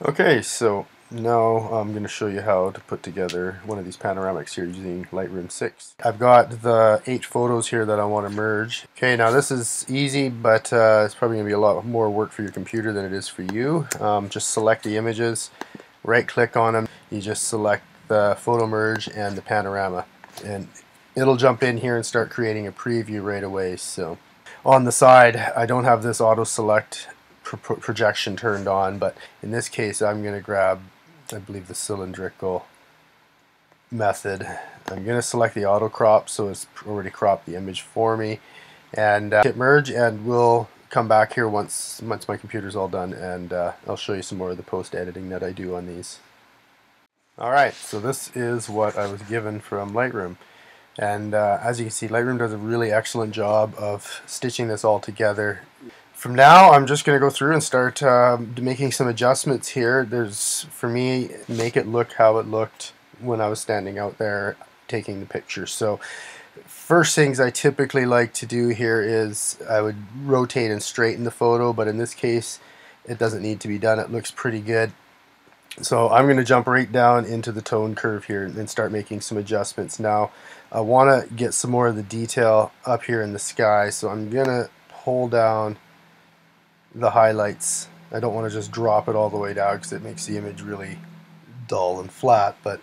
Okay, so now I'm going to show you how to put together one of these panoramics here using Lightroom 6. I've got the 8 photos here that I want to merge. Okay, now this is easy, but it's probably going to be a lot more work for your computer than it is for you. Just select the images, right click on them, you just select the photo merge and the panorama, and it'll jump in here and start creating a preview right away. So on the side, I don't have this auto select projection turned on, but in this case I'm going to grab, I believe, the cylindrical method. I'm going to select the auto crop, so it's already cropped the image for me, and hit merge, and we'll come back here once my computer's all done, and I'll show you some more of the post editing that I do on these. Alright, so this is what I was given from Lightroom. And as you can see, Lightroom does a really excellent job of stitching this all together. From now, I'm just going to go through and start making some adjustments here. For me, make it look how it looked when I was standing out there taking the picture. So first things I typically like to do here is I would rotate and straighten the photo, but in this case, it doesn't need to be done. It looks pretty good. So I'm going to jump right down into the tone curve here and start making some adjustments. Now I want to get some more of the detail up here in the sky, so I'm going to pull down the highlights. I don't want to just drop it all the way down because it makes the image really dull and flat, but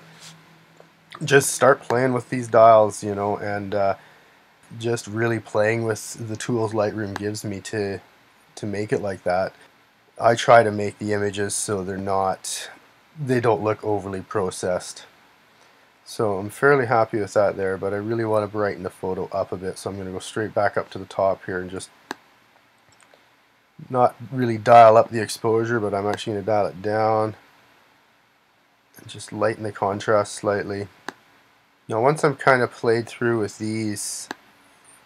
just start playing with these dials, you know, and just really playing with the tools Lightroom gives me to make it like that. I try to make the images so they don't look overly processed. So I'm fairly happy with that there, but I really want to brighten the photo up a bit, so I'm going to go straight back up to the top here and just not really dial up the exposure, but I'm actually going to dial it down and just lighten the contrast slightly. Now once I'm kind of played through with these,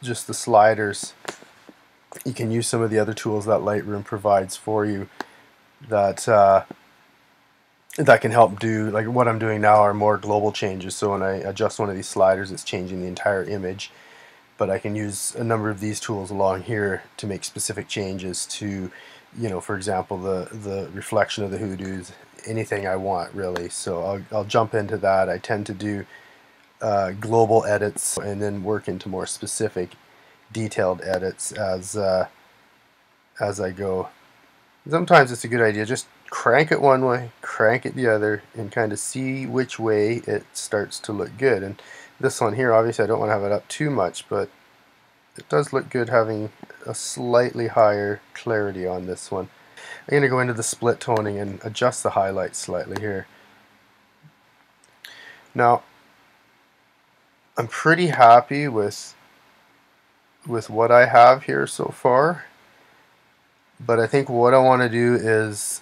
just the sliders, you can use some of the other tools that Lightroom provides for you that can help do, like what I'm doing now are more global changes. So when I adjust one of these sliders, it's changing the entire image, but I can use a number of these tools along here to make specific changes to, you know, for example, the reflection of the hoodoos, anything I want really. So I'll jump into that. I tend to do global edits and then work into more specific detailed edits as I go. Sometimes it's a good idea just crank it one way, crank it the other, and kind of see which way it starts to look good. And this one here, obviously I don't want to have it up too much, but it does look good having a slightly higher clarity on this one. I'm going to go into the split toning and adjust the highlights slightly here. Now I'm pretty happy with what I have here so far, but I think what I want to do is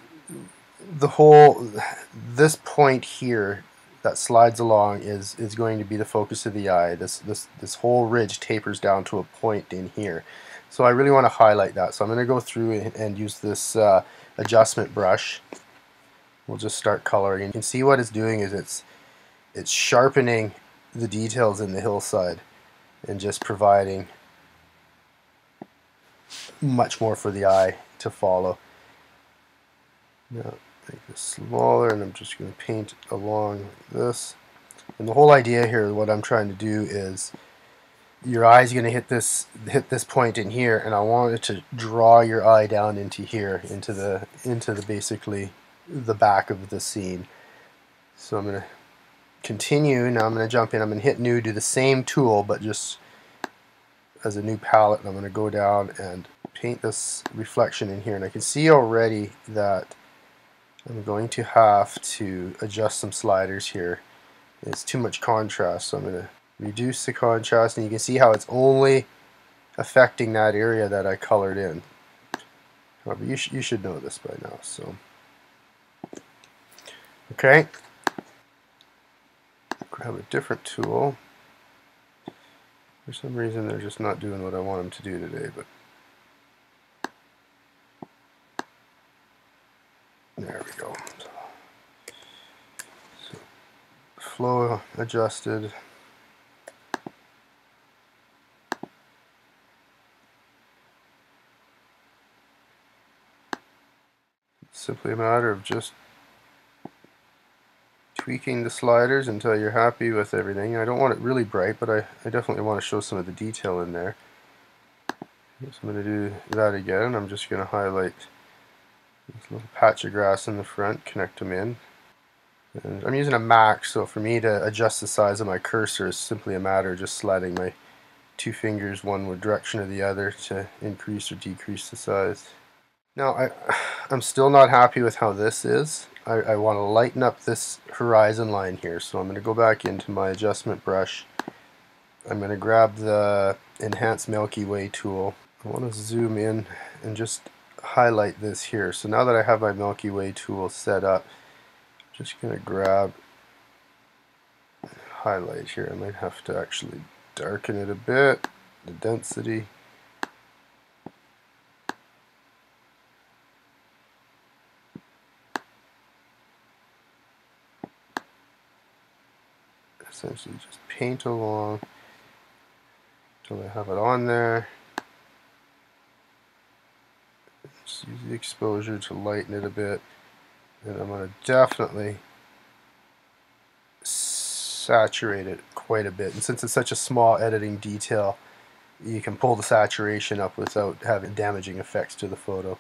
this point here that slides along is going to be the focus of the eye. This whole ridge tapers down to a point in here, so I really want to highlight that. So I'm going to go through and use this adjustment brush. We'll just start coloring, and you can see what it's doing is it's sharpening the details in the hillside and just providing much more for the eye to follow. Now make this smaller, and I'm just going to paint along this. And the whole idea here, what I'm trying to do is your eye's going to hit this point in here, and I want it to draw your eye down into here, into the basically the back of the scene. So I'm going to continue. Now I'm going to jump in. I'm going to hit new, do the same tool, but just as a new palette, and I'm going to go down and paint this reflection in here. And I can see already that I'm going to have to adjust some sliders here. It's too much contrast, so I'm going to reduce the contrast, and you can see how it's only affecting that area that I colored in. However, you should know this by now. So, okay, grab a different tool. For some reason, they're just not doing what I want them to do today, but there we go. So, flow adjusted. It's simply a matter of just tweaking the sliders until you're happy with everything. I don't want it really bright, but I definitely want to show some of the detail in there. So I'm going to do that again. I'm just going to highlight this little patch of grass in the front, connect them in. And I'm using a Mac, so for me to adjust the size of my cursor is simply a matter of just sliding my two fingers one direction or the other to increase or decrease the size. Now I'm still not happy with how this is. I want to lighten up this horizon line here, so I'm going to go back into my adjustment brush. I'm going to grab the Enhance Milky Way tool. I want to zoom in and just highlight this here. So now that I have my Milky Way tool set up, I'm just going to grab and highlight here. I might have to actually darken it a bit, the density. Essentially just paint along until I have it on there. Just use the exposure to lighten it a bit, and I'm going to definitely saturate it quite a bit. And since it's such a small editing detail, you can pull the saturation up without having damaging effects to the photo.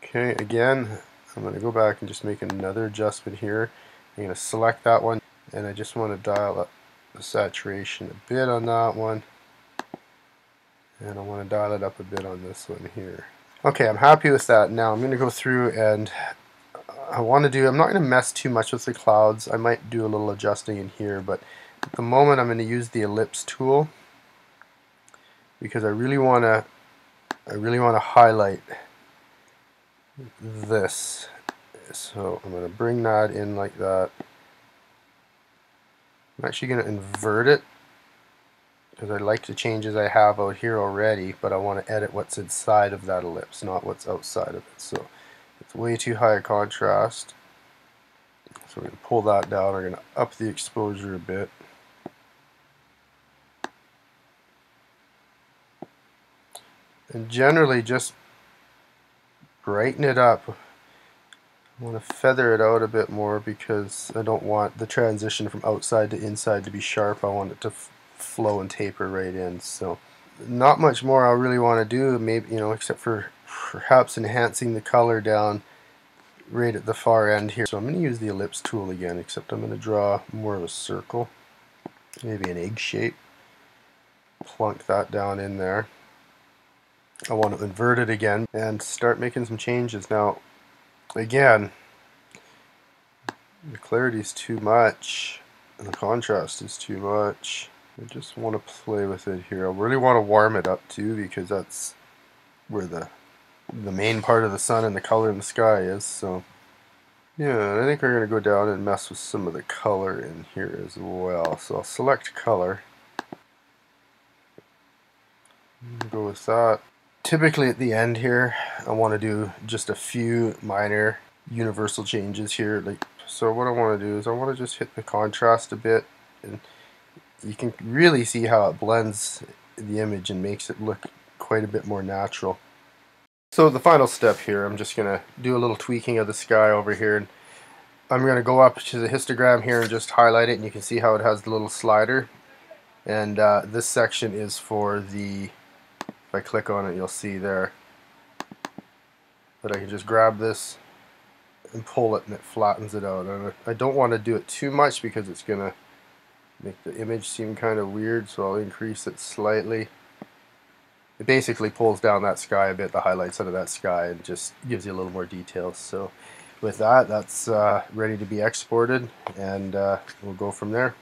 Okay, again, I'm going to go back and just make another adjustment here. I'm going to select that one, and I just want to dial up the saturation a bit on that one, and I want to dial it up a bit on this one here. Okay, I'm happy with that. Now I'm going to go through and I'm not going to mess too much with the clouds. I might do a little adjusting in here, but at the moment I'm going to use the ellipse tool because I really want to highlight this. So I'm going to bring that in like that. I'm actually going to invert it because I like the changes I have out here already, but I want to edit what's inside of that ellipse, not what's outside of it. So it's way too high a contrast. So we're going to pull that down. We're going to up the exposure a bit. And generally just brighten it up. I want to feather it out a bit more because I don't want the transition from outside to inside to be sharp. I want it to flow and taper right in. So not much more I really want to do, maybe, except for perhaps enhancing the color down right at the far end here. So I'm going to use the ellipse tool again, except I'm going to draw more of a circle, maybe an egg shape. Plunk that down in there. I want to invert it again and start making some changes. Now again, the clarity is too much and the contrast is too much. I just want to play with it here. I really want to warm it up too, because that's where the main part of the sun and the color in the sky is. So yeah, I think we're going to go down and mess with some of the color in here as well. So I'll select color. Go with that. Typically at the end here, I want to do just a few minor universal changes here. So what I want to do is I want to just hit the contrast a bit, and you can really see how it blends the image and makes it look quite a bit more natural. So the final step here, I'm just going to do a little tweaking of the sky over here, and I'm going to go up to the histogram here and just highlight it, and you can see how it has the little slider. And this section is for the, if I click on it, you'll see there that I can just grab this and pull it, and it flattens it out. And I don't want to do it too much because it's going to make the image seem kind of weird, so I'll increase it slightly. It basically pulls down that sky a bit, the highlights out of that sky, and just gives you a little more details. So with that, that's ready to be exported, and we'll go from there.